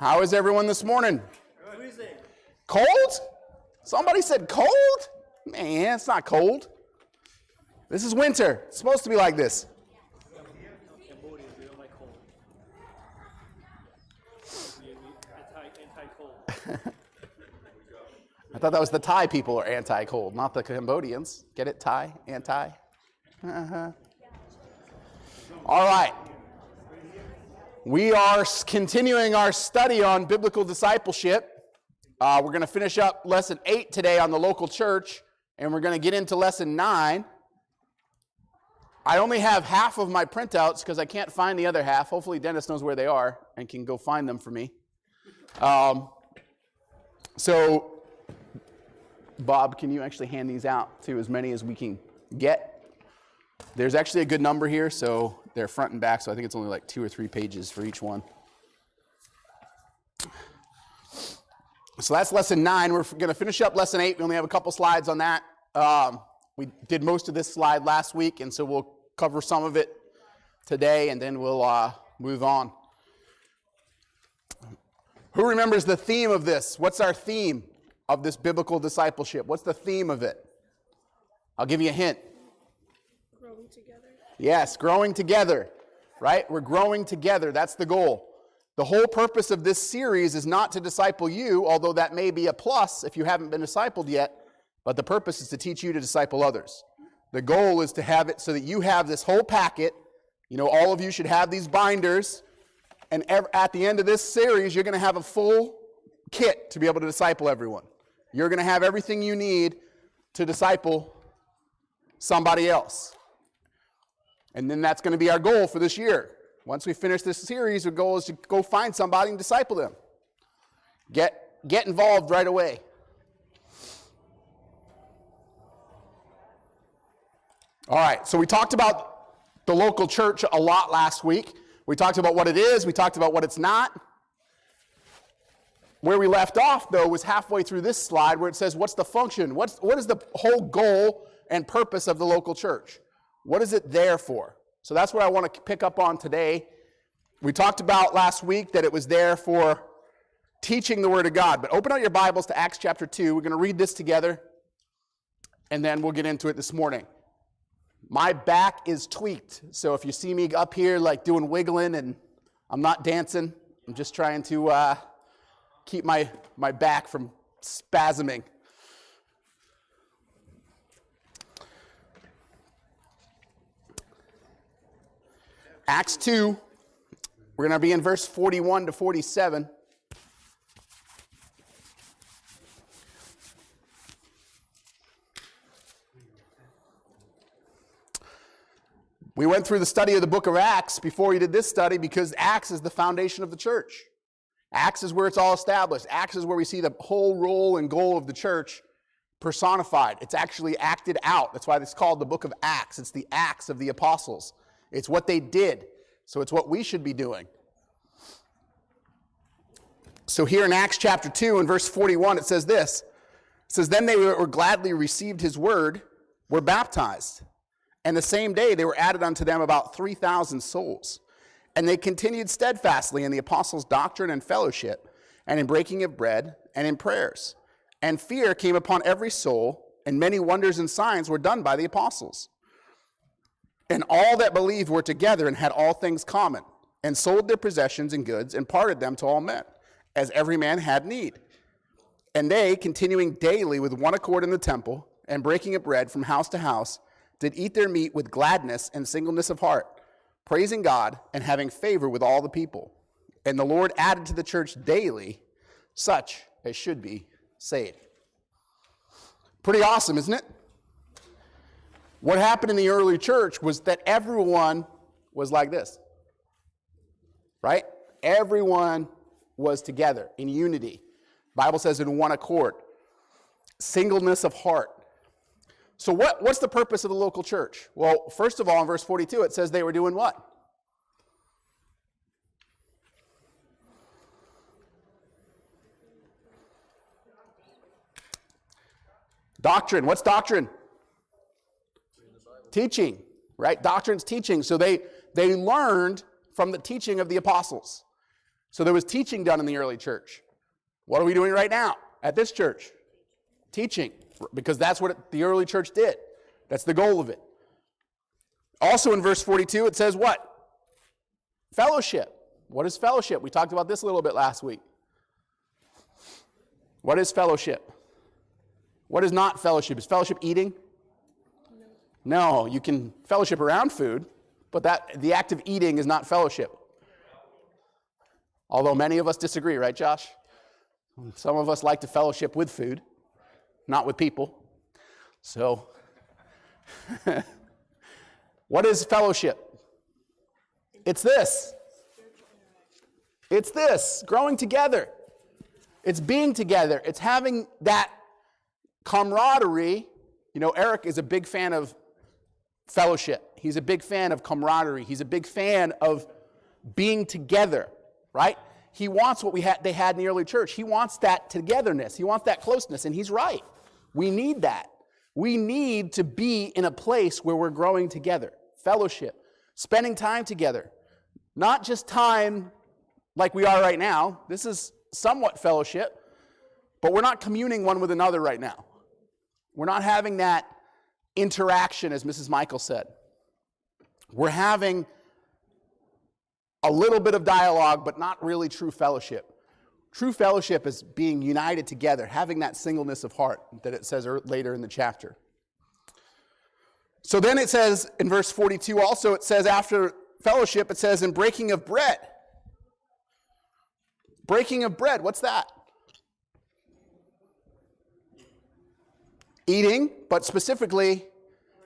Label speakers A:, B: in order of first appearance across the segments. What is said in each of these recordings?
A: How is everyone this morning?
B: Freezing.
A: Cold? Somebody said cold? Man, it's not cold. This is winter. It's supposed to be like this.
B: Cambodia, they don't like cold. Anti-cold.
A: I thought that was the Thai people are anti-cold, not the Cambodians. Get it? Thai? Anti? Uh-huh. All right. We are continuing our study on biblical discipleship. We're going to finish up lesson 8 today on the local church, and we're going to get into lesson 9. I only have half of my printouts because I can't find the other half. Hopefully Dennis knows where they are and can go find them for me. So, Bob, can you actually hand these out to as many as we can get? There's actually a good number here, so they're front and back, so I think it's only like 2 or 3 pages for each one. So that's lesson 9. We're going to finish up lesson 8. We only have a couple slides on that. We did most of this slide last week, and so we'll cover some of it today, and then we'll move on. Who remembers the theme of this? What's our theme of this biblical discipleship? What's the theme of it? I'll give you a hint.
C: Growing together.
A: Yes, growing together, right? We're growing together. That's the goal. The whole purpose of this series is not to disciple you, although that may be a plus if you haven't been discipled yet, but the purpose is to teach you to disciple others. The goal is to have it so that you have this whole packet. You know, all of you should have these binders, and at the end of this series, you're going to have a full kit to be able to disciple everyone. You're going to have everything you need to disciple somebody else. And then that's going to be our goal for this year. Once we finish this series, our goal is to go find somebody and disciple them. Get involved right away. All right, so we talked about the local church a lot last week. We talked about what it is. We talked about what it's not. Where we left off, though, was halfway through this slide where it says, what's the function? What is the whole goal and purpose of the local church? What is it there for? So that's what I want to pick up on today. We talked about last week that it was there for teaching the Word of God. But open out your Bibles to Acts chapter 2. We're going to read this together, and then we'll get into it this morning. My back is tweaked, so if you see me up here like doing wiggling and I'm not dancing, I'm just trying to keep my back from spasming. Acts 2, we're going to be in verse 41 to 47. We went through the study of the book of Acts before we did this study because Acts is the foundation of the church. Acts is where it's all established. Acts is where we see the whole role and goal of the church personified. It's actually acted out. That's why it's called the book of Acts. It's the Acts of the apostles. It's what they did. So it's what we should be doing. So here in Acts chapter 2 and verse 41, it says this. It says, then they were gladly received his word, were baptized. And the same day they were added unto them about 3,000 souls. And they continued steadfastly in the apostles' doctrine and fellowship, and in breaking of bread, and in prayers. And fear came upon every soul, and many wonders and signs were done by the apostles. And all that believed were together and had all things common, and sold their possessions and goods, and parted them to all men, as every man had need. And they, continuing daily with one accord in the temple, and breaking of bread from house to house, did eat their meat with gladness and singleness of heart, praising God and having favor with all the people. And the Lord added to the church daily such as should be saved. Pretty awesome, isn't it? What happened in the early church was that everyone was like this, right? Everyone was together in unity. The Bible says in one accord. Singleness of heart. So what's the purpose of the local church? Well, first of all, in verse 42, it says they were doing what? Doctrine. What's doctrine? Teaching, right? Doctrine's teaching. So they learned from the teaching of the apostles. So there was teaching done in the early church. What are we doing right now at this church? Teaching, because that's what the early church did. That's the goal of it. Also in verse 42, it says what? Fellowship. What is fellowship? We talked about this a little bit last week. What is fellowship? What is not fellowship? Is fellowship eating? No, you can fellowship around food, but the act of eating is not fellowship. Although many of us disagree, right, Josh? Some of us like to fellowship with food, not with people. So, what is fellowship? It's this. It's this, growing together. It's being together. It's having that camaraderie. You know, Eric is a big fan of fellowship. He's a big fan of camaraderie. He's a big fan of being together, right? He wants what they had in the early church. He wants that togetherness. He wants that closeness, and he's right. We need that. We need to be in a place where we're growing together. Fellowship, spending time together. Not just time like we are right now. This is somewhat fellowship, but we're not communing one with another right now. We're not having that interaction, as Mrs. Michael said. We're having a little bit of dialogue, but not really true fellowship. True fellowship is being united together, having that singleness of heart that it says later in the chapter. So then it says in verse 42 also, it says after fellowship, it says in breaking of bread. Breaking of bread, what's that? Eating, but specifically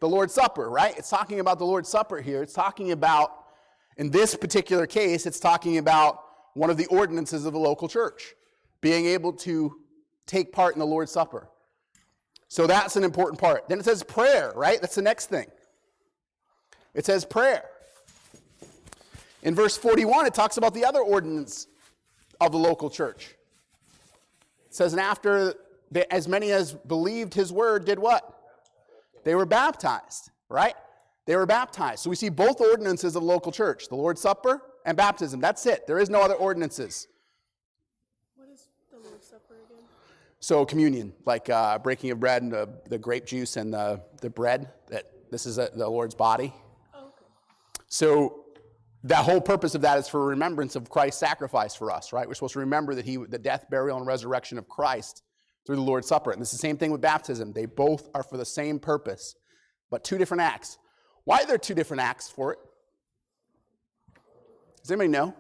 A: the Lord's Supper, right? It's talking about the Lord's Supper here. It's talking about, in this particular case, it's talking about one of the ordinances of the local church, being able to take part in the Lord's Supper. So that's an important part. Then it says prayer, right? That's the next thing. It says prayer. In verse 41, it talks about the other ordinance of the local church. It says, and after as many as believed his word did what? They were baptized, right? They were baptized. So we see both ordinances of the local church, the Lord's Supper and baptism. That's it. There is no other ordinances.
C: What is the Lord's Supper again?
A: So communion, like breaking of bread and the grape juice and the bread, that this is the Lord's body.
C: Oh, okay.
A: So that whole purpose of that is for remembrance of Christ's sacrifice for us, right? We're supposed to remember that the death, burial, and resurrection of Christ through the Lord's Supper. And it's the same thing with baptism. They both are for the same purpose, but two different acts. Why are there two different acts for it? Does anybody know?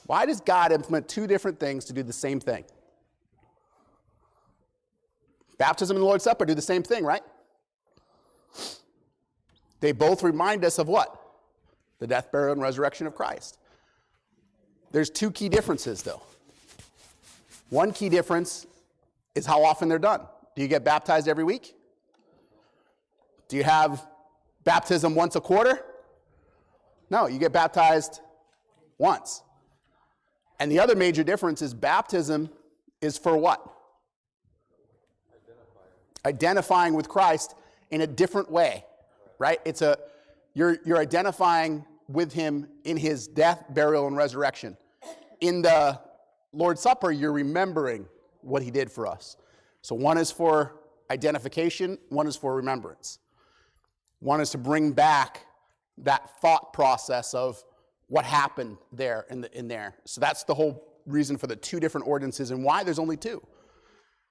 A: Why does God implement two different things to do the same thing? Baptism and the Lord's Supper do the same thing, right? They both remind us of what? The death, burial, and resurrection of Christ. There's two key differences, though. One key difference is how often they're done. Do you get baptized every week? Do you have baptism once a quarter? No, you get baptized once. And the other major difference is baptism is for what? Identifying with Christ in a different way, right? You're identifying with him in his death, burial, and resurrection. In the Lord's Supper, you're remembering what he did for us. So one is for identification, one is for remembrance. One is to bring back that thought process of what happened there in there. So that's the whole reason for the two different ordinances and why there's only two.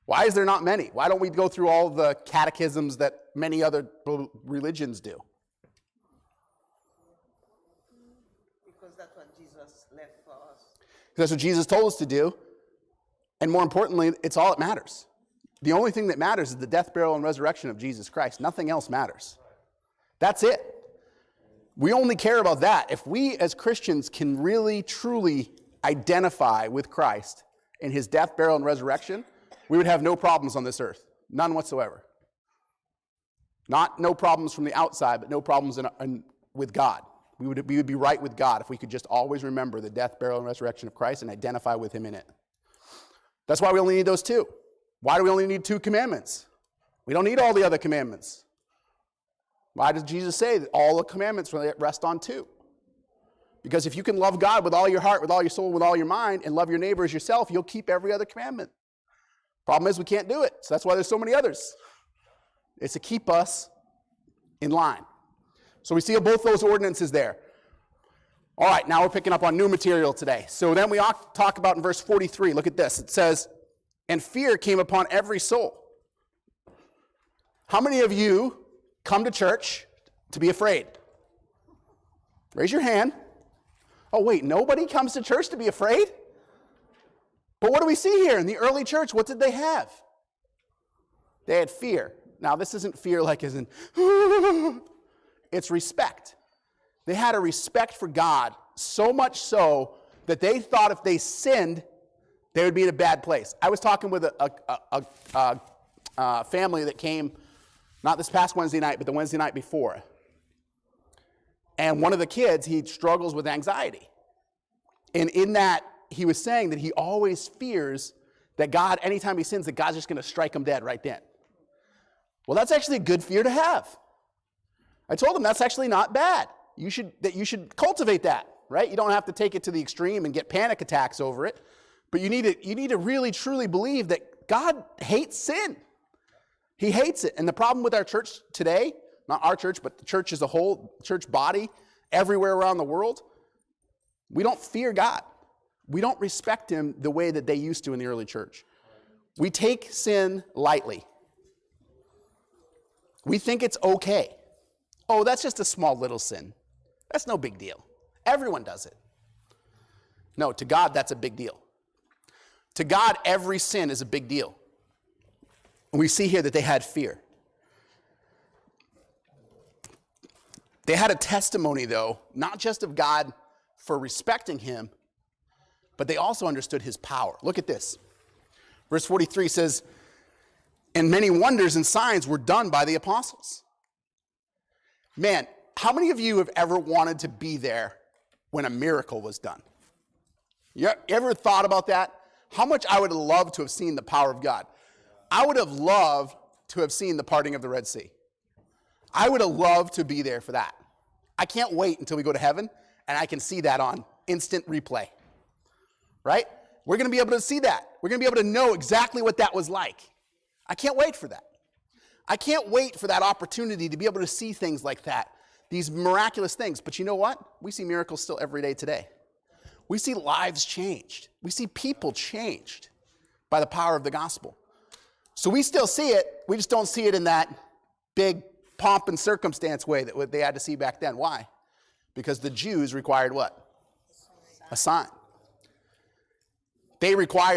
A: Why is there not many? Why don't we go through all the catechisms that many other religions do?
D: Because that's what Jesus left for us.
A: That's what Jesus told us to do. And more importantly, it's all that matters. The only thing that matters is the death, burial, and resurrection of Jesus Christ. Nothing else matters. That's it. We only care about that. If we as Christians can really, truly identify with Christ in his death, burial, and resurrection, we would have no problems on this earth. None whatsoever. No problems from the outside, but no problems with God. We would be right with God if we could just always remember the death, burial, and resurrection of Christ and identify with him in it. That's why we only need those two. Why do we only need 2 commandments? We don't need all the other commandments. Why does Jesus say that all the commandments rest on 2? Because if you can love God with all your heart, with all your soul, with all your mind, and love your neighbor as yourself, you'll keep every other commandment. Problem is we can't do it. So that's why there's so many others. It's to keep us in line. So we see both those ordinances there. All right, now we're picking up on new material today. So then we talk about in verse 43. Look at this. It says, and fear came upon every soul. How many of you come to church to be afraid? Raise your hand. Oh, wait, nobody comes to church to be afraid? But what do we see here? In the early church, what did they have? They had fear. Now, this isn't fear like as in, it's respect. They had a respect for God, so much so that they thought if they sinned, they would be in a bad place. I was talking with a family that came, not this past Wednesday night, but the Wednesday night before. And one of the kids, he struggles with anxiety. And in that, he was saying that he always fears that God, anytime he sins, that God's just going to strike him dead right then. Well, that's actually a good fear to have. I told him that's actually not bad. You should cultivate that, right? You don't have to take it to the extreme and get panic attacks over it. But you need to really, truly believe that God hates sin. He hates it. And the problem with our church today, not our church, but the church as a whole, church body, everywhere around the world, we don't fear God. We don't respect him the way that they used to in the early church. We take sin lightly. We think it's okay. Oh, that's just a small little sin. That's no big deal. Everyone does it. No, to God, that's a big deal. To God, every sin is a big deal. And we see here that they had fear. They had a testimony, though, not just of God for respecting him, but they also understood his power. Look at this. Verse 43 says, and many wonders and signs were done by the apostles. Man, how many of you have ever wanted to be there when a miracle was done? You ever thought about that? How much I would have loved to have seen the power of God. I would have loved to have seen the parting of the Red Sea. I would have loved to be there for that. I can't wait until we go to heaven and I can see that on instant replay. Right? We're going to be able to see that. We're going to be able to know exactly what that was like. I can't wait for that. I can't wait for that opportunity to be able to see things like that, these miraculous things. But you know what? We see miracles still every day today. We see lives changed. We see people changed by the power of the gospel. So we still see it. We just don't see it in that big pomp and circumstance way that they had to see back then. Why? Because the Jews required what? A sign. They required